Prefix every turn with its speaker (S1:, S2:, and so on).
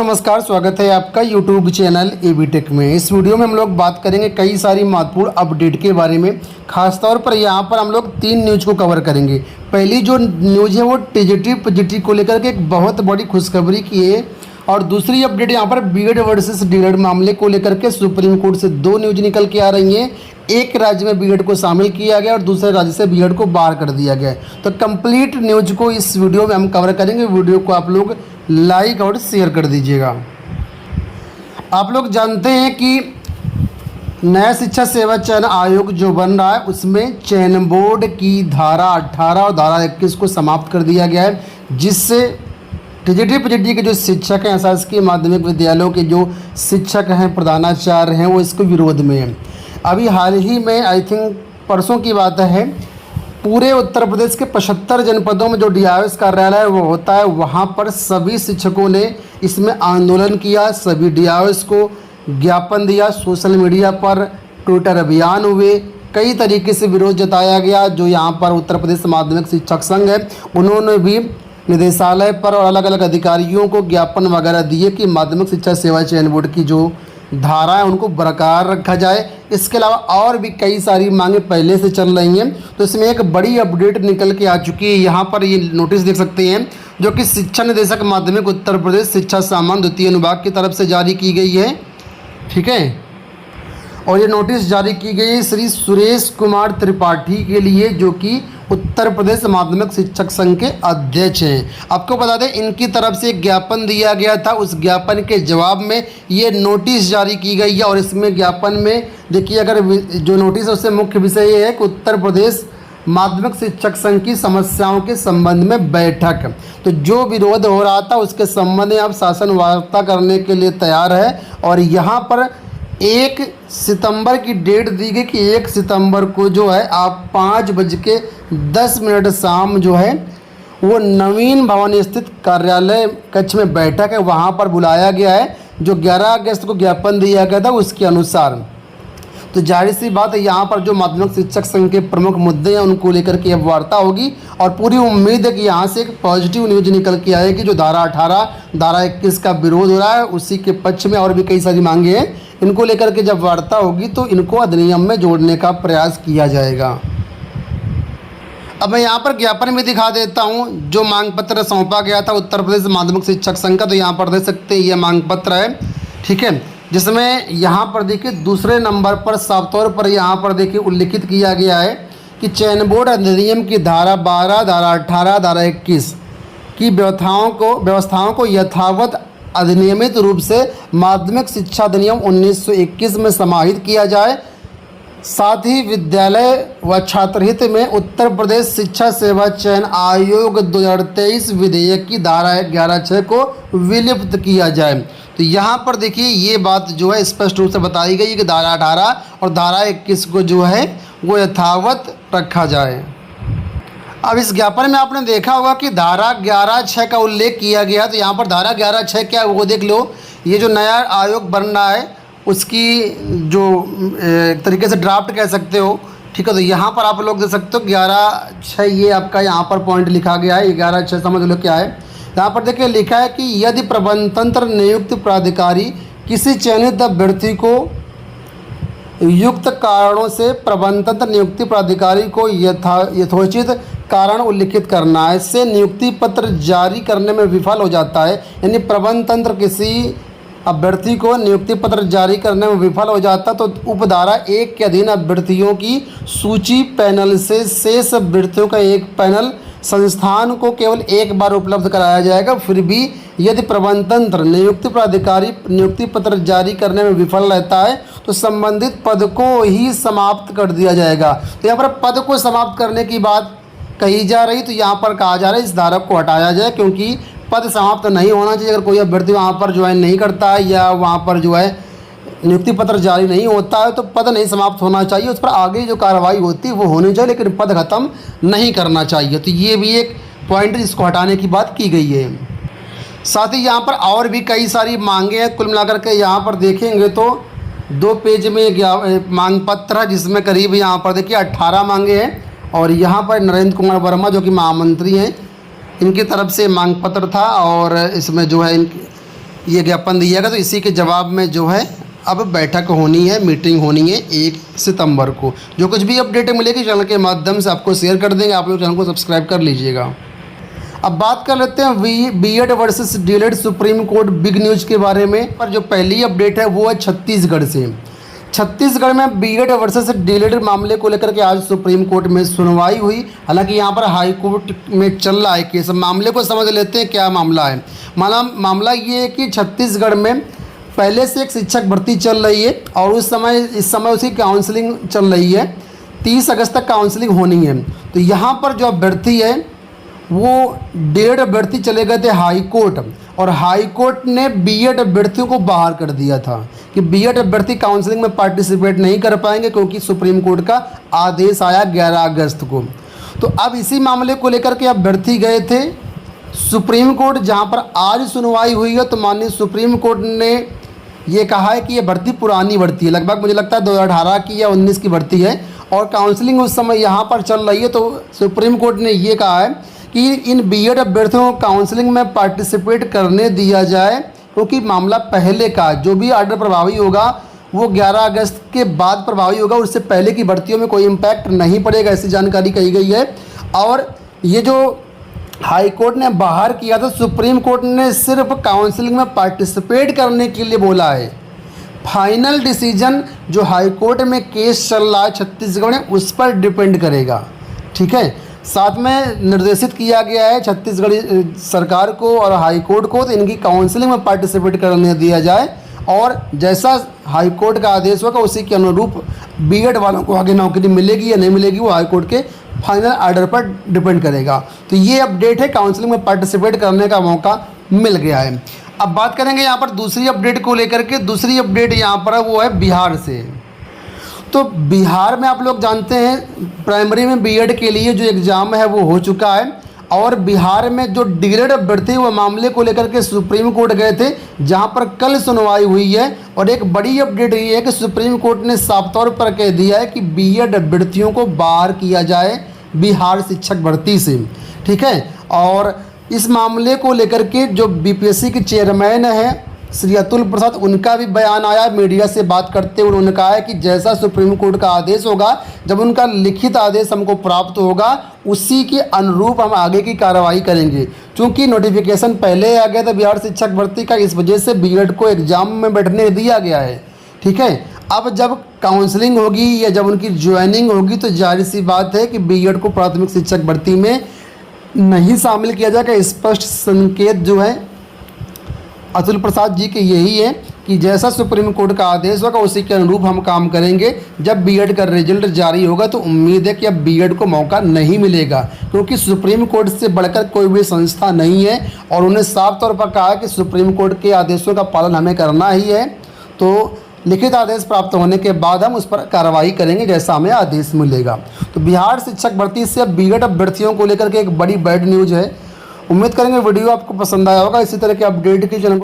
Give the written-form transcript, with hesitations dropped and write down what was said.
S1: नमस्कार, स्वागत है आपका यूट्यूब चैनल एबी टेक में। इस वीडियो में हम लोग बात करेंगे कई सारी महत्वपूर्ण अपडेट के बारे में। खासतौर पर यहाँ पर हम लोग 3 न्यूज़ को कवर करेंगे। पहली जो न्यूज़ है वो टीजीटी पीजीटी को लेकर के एक बहुत बड़ी खुशखबरी की है, और दूसरी अपडेट यहाँ पर बीएड वर्सेस डीएड मामले को लेकर के सुप्रीम कोर्ट से 2 न्यूज़ निकल के आ रही हैं। एक राज्य में बीएड को शामिल किया गया और दूसरे राज्य से बीएड को बाहर कर दिया गया। तो कंप्लीट न्यूज़ को इस वीडियो में हम कवर करेंगे। वीडियो को आप लोग लाइक और शेयर कर दीजिएगा। आप लोग जानते हैं कि नया शिक्षा सेवा चयन आयोग जो बन रहा है उसमें चयन बोर्ड की धारा 18 और धारा 21 को समाप्त कर दिया गया है, जिससे टीजीटी पीजीटी के जो शिक्षक हैं, शासकीय माध्यमिक विद्यालयों के जो शिक्षक हैं, प्रधानाचार्य हैं, वो इसके विरोध में हैं। अभी हाल ही में आई थिंक परसों की बात है, पूरे उत्तर प्रदेश के 75 जनपदों में जो डीआईओएस कार्यालय वो होता है, वहाँ पर सभी शिक्षकों ने इसमें आंदोलन किया। सभी डीआईओएस को ज्ञापन दिया, सोशल मीडिया पर ट्विटर अभियान हुए, कई तरीके से विरोध जताया गया। जो यहाँ पर उत्तर प्रदेश माध्यमिक शिक्षक संघ है, उन्होंने भी निदेशालय पर और अलग अलग अधिकारियों को ज्ञापन वगैरह दिए कि माध्यमिक शिक्षा सेवा चयन बोर्ड की जो धारा है उनको बरकरार रखा जाए। इसके अलावा और भी कई सारी मांगे पहले से चल रही हैं। तो इसमें एक बड़ी अपडेट निकल के आ चुकी है। यहाँ पर ये नोटिस देख सकते हैं, जो कि शिक्षा निदेशक माध्यमिक उत्तर प्रदेश शिक्षा सामान्य द्वितीय अनुभाग की तरफ से जारी की गई है। ठीक है, और ये नोटिस जारी की गई है श्री सुरेश कुमार त्रिपाठी के लिए, जो कि उत्तर प्रदेश माध्यमिक शिक्षक संघ के अध्यक्ष हैं। आपको बता दें, इनकी तरफ से एक ज्ञापन दिया गया था। उस ज्ञापन के जवाब में ये नोटिस जारी की गई है। और इसमें ज्ञापन में देखिए, अगर जो नोटिस है उससे मुख्य विषय ये है कि उत्तर प्रदेश माध्यमिक शिक्षक संघ की समस्याओं के संबंध में बैठक। तो जो विरोध हो रहा था उसके संबंध में अब शासन वार्ता करने के लिए तैयार है। और यहाँ पर 1 सितंबर की डेट दी गई कि 1 सितंबर को जो है आप 5:10 शाम जो है वो नवीन भवन स्थित कार्यालय कक्ष में बैठक है, वहाँ पर बुलाया गया है। जो 11 अगस्त को ज्ञापन दिया गया था उसके अनुसार। तो जाहिर सी बात है, यहाँ पर जो माध्यमिक शिक्षक संघ के प्रमुख मुद्दे हैं उनको लेकर के अब वार्ता होगी। और पूरी उम्मीद है कि यहाँ से एक पॉजिटिव न्यूज निकल के आएगी। जो धारा 18 धारा 21 का विरोध हो रहा है उसी के पक्ष में और भी कई सारी मांगे हैं। इनको लेकर के जब वार्ता होगी तो इनको अधिनियम में जोड़ने का प्रयास किया जाएगा। अब मैं यहाँ पर ज्ञापन भी दिखा देता हूँ जो मांग पत्र सौंपा गया था उत्तर प्रदेश माध्यमिक शिक्षक संघ का। तो यहाँ पर देख सकते हैं ये मांग पत्र है, ठीक है, जिसमें यहाँ पर देखिए दूसरे नंबर पर साफ तौर पर यहाँ पर देखिए उल्लिखित किया गया है कि चयन बोर्ड अधिनियम की धारा 12 धारा 18 धारा 21 की व्यवस्थाओं को यथावत अधिनियमित रूप से माध्यमिक शिक्षा अधिनियम 1921 में समाहित किया जाए। साथ ही विद्यालय व छात्रहित में उत्तर प्रदेश शिक्षा सेवा चयन आयोग 2023 विधेयक की धारा 11(6) को विलुप्त किया जाए। तो यहाँ पर देखिए ये बात जो है स्पष्ट रूप से बताई गई है कि धारा 18 और धारा 21 को जो है वो यथावत रखा जाए। अब इस ज्ञापन में आपने देखा होगा कि धारा 11(6) का उल्लेख किया गया। तो यहाँ पर धारा 11(6) क्या है वो देख लो। ये जो नया आयोग बन रहा है उसकी जो एक तरीके से ड्राफ्ट कह सकते हो, ठीक है। तो यहाँ पर आप लोग देख सकते हो 11(6) ये आपका यहाँ पर पॉइंट लिखा गया है। 11(6) समझ लो क्या है। यहाँ पर देखिए लिखा है कि यदि प्रबंध तंत्र नियुक्त प्राधिकारी किसी चयनित अभ्यर्थी को युक्त कारणों से प्रबंध तंत्र नियुक्ति प्राधिकारी को यथोचित कारण उल्लिखित करना है से नियुक्ति पत्र जारी करने में विफल हो जाता है, यानी प्रबंध तंत्र किसी अभ्यर्थी को नियुक्ति पत्र जारी करने में विफल हो जाता तो उपधारा 1 के अधीन अभ्यर्थियों की सूची पैनल से शेष अभ्यर्थियों का एक पैनल संस्थान को केवल एक बार उपलब्ध कराया जाएगा। फिर भी यदि प्रबंध तंत्र नियुक्ति प्राधिकारी नियुक्ति पत्र जारी करने में विफल रहता है तो संबंधित पद को ही समाप्त कर दिया जाएगा। तो यहाँ पर पद को समाप्त करने की बात कही जा रही, तो यहाँ पर कहा जा रहा है इस धारा को हटाया जाए, क्योंकि पद समाप्त नहीं होना चाहिए। अगर कोई अभ्यर्थी वहाँ पर ज्वाइन नहीं करता है या वहाँ पर जो है नियुक्ति पत्र जारी नहीं होता है तो पद नहीं समाप्त होना चाहिए। उस पर आगे जो कार्रवाई होती है वो होनी चाहिए, लेकिन पद खत्म नहीं करना चाहिए। तो ये भी एक पॉइंट इसको हटाने की बात की गई है। साथ ही यहाँ पर और भी कई सारी मांगे हैं। कुल मिलाकर के यहाँ पर देखेंगे तो 2 पेज में मांग पत्र है, जिसमें करीब यहाँ पर देखिए 18 मांगे हैं। और यहाँ पर नरेंद्र कुमार वर्मा जो कि महामंत्री हैं, इनकी तरफ से मांग पत्र था। और इसमें जो है ये ज्ञापन दिया गया, तो इसी के जवाब में जो है अब बैठक होनी है, मीटिंग होनी है 1 सितंबर को। जो कुछ भी अपडेट मिलेगी चैनल के माध्यम से आपको शेयर कर देंगे। आप लोग चैनल को सब्सक्राइब कर लीजिएगा। अब बात कर लेते हैं BEd versus DElEd Supreme Court big news के बारे में। पर जो पहली अपडेट है वो है छत्तीसगढ़ से। छत्तीसगढ़ में बीएड वर्सेस डीएलएड मामले को लेकर के आज सुप्रीम कोर्ट में सुनवाई हुई। हालांकि यहाँ पर हाई कोर्ट में चल रहा है केस। मामले को समझ लेते हैं क्या मामला है। मामला ये है कि छत्तीसगढ़ में पहले से एक शिक्षक भर्ती चल रही है और इस समय उसकी काउंसलिंग चल रही है। 30 अगस्त तक काउंसलिंग होनी है। तो यहाँ पर जो अभ्यर्थी है वो 1.5 अभ्यर्थी चले गए थे हाई कोर्ट, और हाई कोर्ट ने बीएड अभ्यर्थियों को बाहर कर दिया था कि बीएड अभ्यर्थी काउंसलिंग में पार्टिसिपेट नहीं कर पाएंगे क्योंकि सुप्रीम कोर्ट का आदेश आया 11 अगस्त को। तो अब इसी मामले को लेकर के अभ्यर्थी गए थे सुप्रीम कोर्ट, जहां पर आज सुनवाई हुई है। तो माननीय सुप्रीम कोर्ट ने ये कहा है कि ये भर्ती पुरानी भर्ती है, लगभग मुझे लगता है 2018 की या 19 की भर्ती है, और काउंसलिंग उस समय यहाँ पर चल रही है। तो सुप्रीम कोर्ट ने ये कहा है कि इन बीएड अभ्यर्थियों को काउंसलिंग में पार्टिसिपेट करने दिया जाए, क्योंकि मामला पहले का जो भी ऑर्डर प्रभावी होगा वो 11 अगस्त के बाद प्रभावी होगा, उससे पहले की भर्तियों में कोई इम्पैक्ट नहीं पड़ेगा, ऐसी जानकारी कही गई है। और ये जो हाई कोर्ट ने बाहर किया था, सुप्रीम कोर्ट ने सिर्फ काउंसलिंग में पार्टिसिपेट करने के लिए बोला है। फाइनल डिसीजन जो हाई कोर्ट में केस चल रहा है छत्तीसगढ़ में उस पर डिपेंड करेगा। ठीक है, साथ में निर्देशित किया गया है छत्तीसगढ़ सरकार को और हाई कोर्ट को तो इनकी काउंसलिंग में पार्टिसिपेट करने दिया जाए, और जैसा हाई कोर्ट का आदेश होगा उसी के अनुरूप बीएड वालों को आगे नौकरी मिलेगी या नहीं मिलेगी वो हाई कोर्ट के फाइनल ऑर्डर पर डिपेंड करेगा। तो ये अपडेट है, काउंसलिंग में पार्टिसिपेट करने का मौका मिल गया है। अब बात करेंगे यहाँ पर दूसरी अपडेट को लेकर के। दूसरी अपडेट यहाँ पर है वो है बिहार से। तो बिहार में आप लोग जानते हैं प्राइमरी में बीएड के लिए जो एग्ज़ाम है वो हो चुका है, और बिहार में जो डीएलएड अभ्यर्थी वो मामले को लेकर के सुप्रीम कोर्ट गए थे, जहां पर कल सुनवाई हुई है। और एक बड़ी अपडेट ये है कि सुप्रीम कोर्ट ने साफ तौर पर कह दिया है कि बीएड अभ्यर्थियों को बाहर किया जाए बिहार शिक्षक भर्ती से। ठीक है, और इस मामले को लेकर के जो बीपीएससी के चेयरमैन हैं श्री अतुल प्रसाद, उनका भी बयान आया मीडिया से बात करते हुए। उन्होंने कहा है कि जैसा सुप्रीम कोर्ट का आदेश होगा, जब उनका लिखित आदेश हमको प्राप्त होगा उसी के अनुरूप हम आगे की कार्रवाई करेंगे। क्योंकि नोटिफिकेशन पहले आ गया था बिहार शिक्षक भर्ती का, इस वजह से बीएड को एग्जाम में बैठने दिया गया है। ठीक है, अब जब काउंसलिंग होगी या जब उनकी ज्वाइनिंग होगी तो जाहिर सी बात है कि बीएड को प्राथमिक शिक्षक भर्ती में नहीं शामिल किया जाएगा। स्पष्ट संकेत जो है अतुल प्रसाद जी के यही है कि जैसा सुप्रीम कोर्ट का आदेश होगा उसी के अनुरूप हम काम करेंगे। जब बीएड का रिजल्ट जारी होगा तो उम्मीद है कि अब बीएड को मौका नहीं मिलेगा, क्योंकि सुप्रीम कोर्ट से बढ़कर कोई भी संस्था नहीं है, और उन्हें साफ तौर पर कहा है कि सुप्रीम कोर्ट के आदेशों का पालन हमें करना ही है। तो लिखित आदेश प्राप्त होने के बाद हम उस पर कार्रवाई करेंगे जैसा हमें आदेश मिलेगा। तो बिहार शिक्षक भर्ती से अब बीएड अभ्यर्थियों को लेकर के एक बड़ी बैड न्यूज़ है। उम्मीद करेंगे वीडियो आपको पसंद आया होगा। इसी तरह के अपडेट के चैनल